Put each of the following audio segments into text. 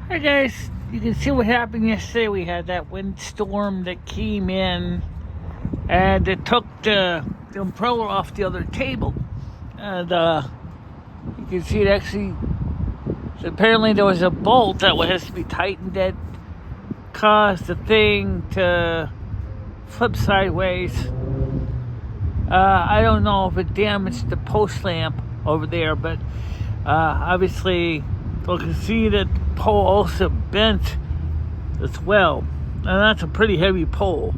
Hi guys, you can see what happened yesterday. We had that windstorm that came in and it took the umbrella off the other table. And you can see it actually, so apparently there was a bolt that has to be tightened that caused the thing to flip sideways. I don't know if it damaged the post lamp over there, but obviously you can see that the pole also bent as well, and that's a pretty heavy pole.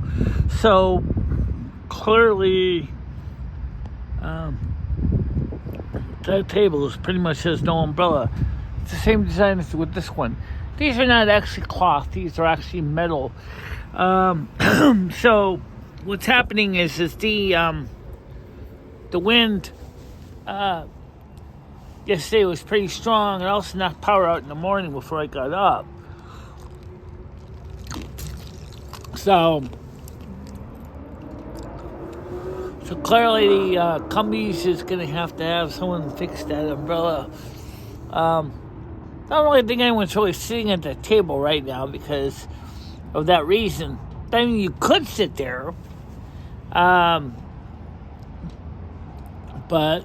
So clearly that table is pretty much has no umbrella. It's the same design as with this one. These are not actually cloth, these are actually metal. So what's happening is the wind yesterday was pretty strong, and I also knocked power out in the morning before I got up. So clearly the cumbies is going to have someone fix that umbrella. I don't really think anyone's really sitting at the table right now because of that reason. I mean, you could sit there, but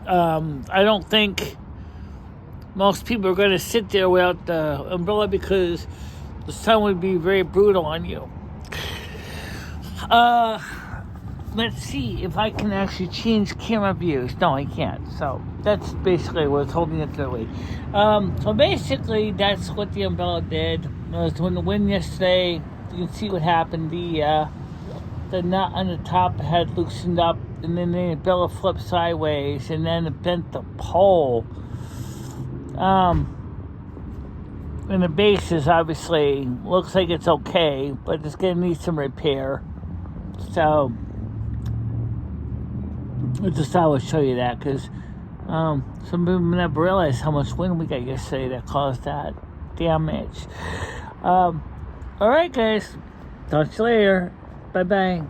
I don't think most people are going to sit there without the umbrella because the sun would be very brutal on you. Let's see if I can actually change camera views. No, I can't. So that's basically what's holding it that way. So basically, that's what the umbrella did. It was when the wind yesterday. You can see what happened. The nut on the top had loosened up, and then the umbrella flipped sideways, and then it bent the pole. And the base is obviously looks like it's okay, but it's gonna need some repair. So I just thought I would show you that because some people never realized how much wind we got yesterday that caused that damage. All right, guys. Talk to you later. Bye-bye.